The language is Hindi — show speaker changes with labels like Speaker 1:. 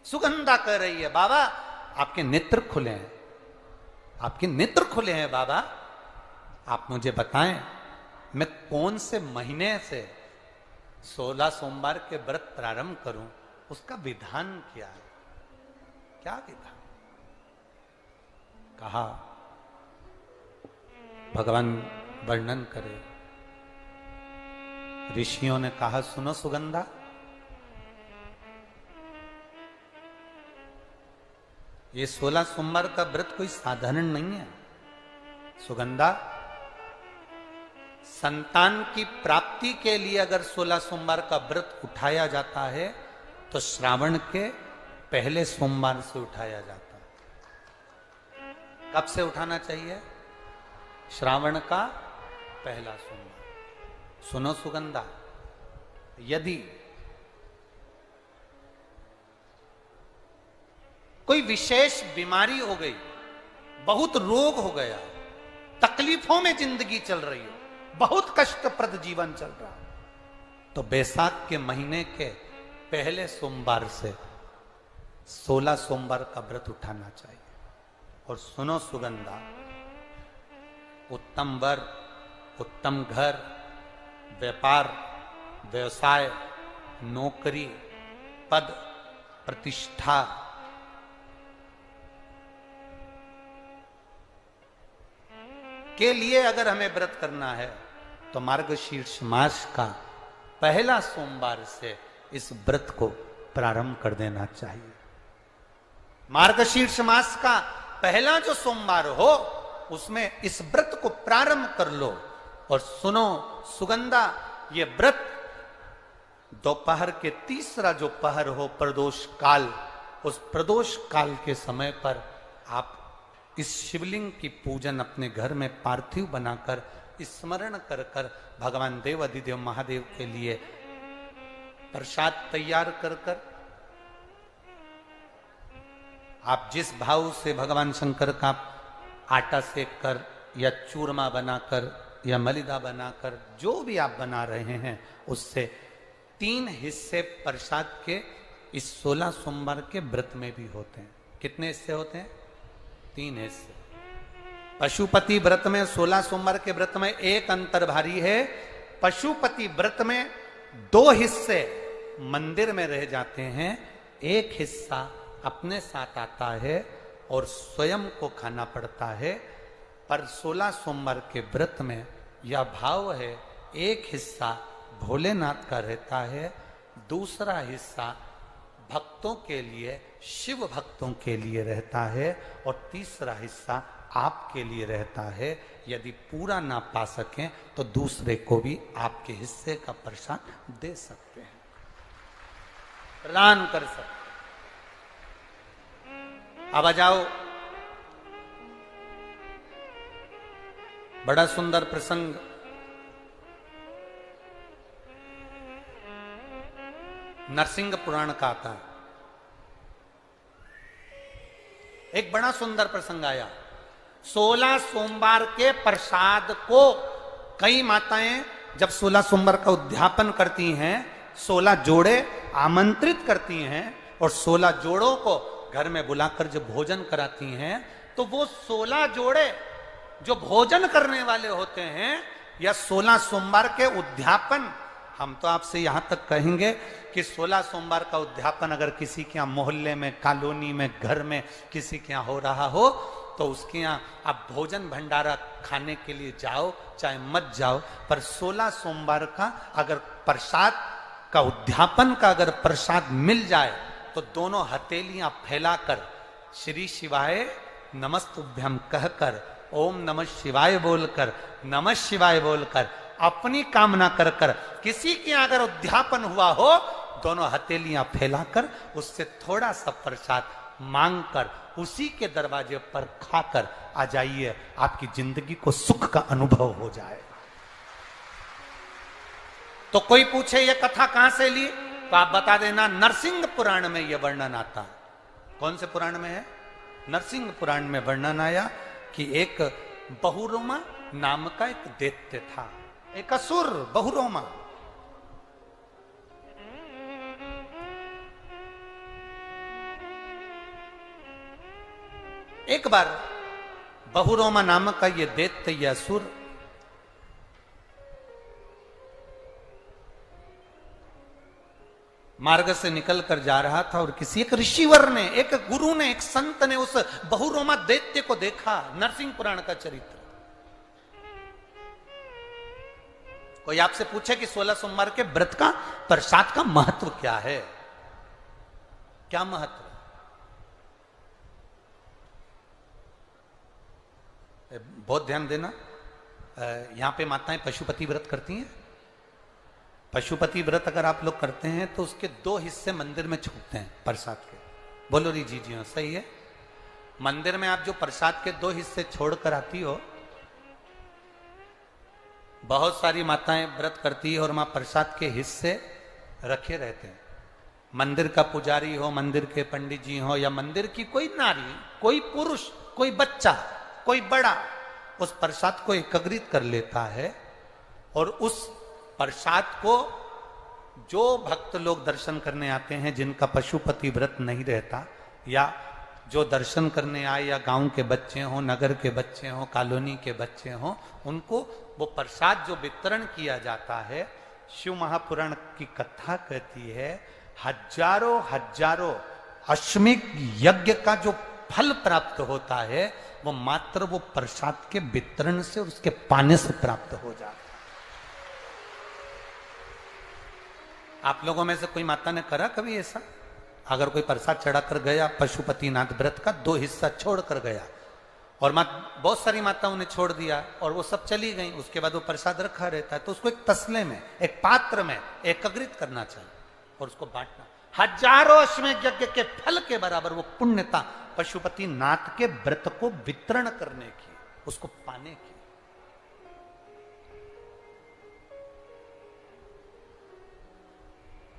Speaker 1: सुगंधा कह रही है, बाबा आपके नेत्र खुले हैं, आपके नेत्र खुले हैं बाबा, आप मुझे बताएं मैं कौन से महीने से 16 सोमवार के व्रत प्रारंभ करूं, उसका विधान क्या है, क्या विधान। कहा भगवान वर्णन करे। ऋषियों ने कहा सुनो सुगंधा, ये 16 सोमवार का व्रत कोई साधारण नहीं है। सुगंधा, संतान की प्राप्ति के लिए अगर 16 सोमवार का व्रत उठाया जाता है तो श्रावण के पहले सोमवार से उठाया जाता है। कब से उठाना चाहिए? श्रावण का पहला सोमवार। सुनो सुगंधा, यदि कोई विशेष बीमारी हो गई, बहुत रोग हो गया, तकलीफों में जिंदगी चल रही हो, बहुत कष्टप्रद जीवन चल रहा, तो बैसाख के महीने के पहले सोमवार से 16 सोमवार का व्रत उठाना चाहिए। और सुनो सुगंधा, उत्तम वर, उत्तम घर, व्यापार, व्यवसाय, नौकरी, पद, प्रतिष्ठा, के लिए अगर हमें व्रत करना है तो मार्गशीर्ष मास का पहला सोमवार से इस व्रत को प्रारंभ कर देना चाहिए। मार्गशीर्ष मास का पहला जो सोमवार हो उसमें इस व्रत को प्रारंभ कर लो। और सुनो सुगंधा, ये व्रत दोपहर के तीसरा जो पहर हो, प्रदोष काल, उस प्रदोष काल के समय पर आप इस शिवलिंग की पूजन अपने घर में पार्थिव बनाकर स्मरण कर कर भगवान देव अधिदेव महादेव के लिए प्रसाद तैयार कर कर, आप जिस भाव से भगवान शंकर का आटा सेक कर या चूरमा बनाकर या मलिदा बनाकर जो भी आप बना रहे हैं, उससे 3 हिस्से प्रसाद के इस 16 सोमवार के व्रत में भी होते हैं। कितने हिस्से होते हैं? 3 हिस्से। पशुपति व्रत में 16 सोमवार के व्रत में एक अंतर भारी है। पशुपति व्रत में 2 हिस्से मंदिर में रह जाते हैं, एक हिस्सा अपने साथ आता है और स्वयं को खाना पड़ता है। पर 16 सोमवार के व्रत में यह भाव है, एक हिस्सा भोलेनाथ का रहता है, दूसरा हिस्सा भक्तों के लिए, शिव भक्तों के लिए रहता है, और तीसरा हिस्सा आपके लिए रहता है। यदि पूरा ना पा सकें तो दूसरे को भी आपके हिस्से का प्रसाद दे सकते हैं, प्रदान कर सकते हैं। अब आ जाओ, बड़ा सुंदर प्रसंग नरसिंह पुराण का आता है। एक बड़ा सुंदर प्रसंग आया। 16 सोमवार के प्रसाद को कई माताएं जब 16 सोमवार का उद्यापन करती हैं, 16 जोड़े आमंत्रित करती हैं और 16 जोड़ों को घर में बुलाकर जब भोजन कराती हैं, तो वो 16 जोड़े जो भोजन करने वाले होते हैं या 16 सोमवार के उद्यापन, हम तो आपसे यहां तक कहेंगे कि 16 सोमवार का उद्यापन अगर किसी के यहाँ मोहल्ले में, कॉलोनी में, घर में किसी के यहाँ हो रहा हो तो उसके यहाँ आप भोजन भंडारा खाने के लिए जाओ चाहे मत जाओ, पर 16 सोमवार का अगर प्रसाद का उद्यापन का अगर प्रसाद मिल जाए तो दोनों हथेलियां फैलाकर श्री शिवाय नमस्तुभ्यम कहकर, ओम नमः शिवाय बोलकर, नमः शिवाय बोलकर अपनी कामना कर कर, किसी के अगर उद्यापन हुआ हो, दोनों हथेलियां फैलाकर उससे थोड़ा सा प्रसाद मांगकर उसी के दरवाजे पर खाकर आ जाइए, आपकी जिंदगी को सुख का अनुभव हो जाए। तो कोई पूछे ये कथा कहां से ली, तो आप बता देना नरसिंह पुराण में यह वर्णन आता है। कौन से पुराण में है? नरसिंह पुराण में वर्णन आया कि एक बहुरोमा नाम का एक दैत्य था, एक असुर बहुरोमा। एक बार बहुरोमा नामक का ये दैत्य या असुर मार्ग से निकल कर जा रहा था और किसी एक ऋषिवर ने, एक गुरु ने, एक संत ने उस बहुरोमा दैत्य को देखा। नरसिंह पुराण का चरित्र। कोई आपसे पूछे कि 16 सोमवार के व्रत का प्रसाद का महत्व क्या है, क्या महत्व? बहुत ध्यान देना, यहां पे माताएं पशुपति व्रत करती हैं। पशुपति व्रत अगर आप लोग करते हैं तो उसके 2 हिस्से मंदिर में छूटते हैं प्रसाद के। बोलो री जी हाँ, सही है। मंदिर में आप जो प्रसाद के 2 हिस्से छोड़कर आती हो, बहुत सारी माताएं व्रत करती है और वहां प्रसाद के हिस्से रखे रहते हैं। मंदिर का पुजारी हो, मंदिर के पंडित जी हो, या मंदिर की कोई नारी, कोई पुरुष, कोई बच्चा, कोई बड़ा, उस प्रसाद को एकत्रित कर लेता है और उस प्रसाद को जो भक्त लोग दर्शन करने आते हैं, जिनका पशुपति व्रत नहीं रहता, या जो दर्शन करने आए, या गांव के बच्चे हों, नगर के बच्चे हों, कॉलोनी के बच्चे हों, उनको वो प्रसाद जो वितरण किया जाता है, शिव महापुराण की कथा कहती है, हजारों हजारों अश्वमेध यज्ञ का जो फल प्राप्त होता है, वो मात्र वो प्रसाद के वितरण से और उसके पाने से प्राप्त हो जाता है। आप लोगों में से कोई माता ने करा कभी ऐसा? अगर कोई प्रसाद चढ़ाकर गया, पशुपतिनाथ व्रत का 2 हिस्सा छोड़कर गया, और बहुत सारी माताओं ने छोड़ दिया और वो सब चली गई, उसके बाद वो प्रसाद रखा रहता है, तो उसको एक तसले में, एक पात्र में एकत्रित करना चाहिए और उसको बांटना। हजारों अश्वमेध यज्ञ के फल के बराबर वो पुण्यता पशुपतिनाथ के व्रत को वितरण करने की, उसको पाने की।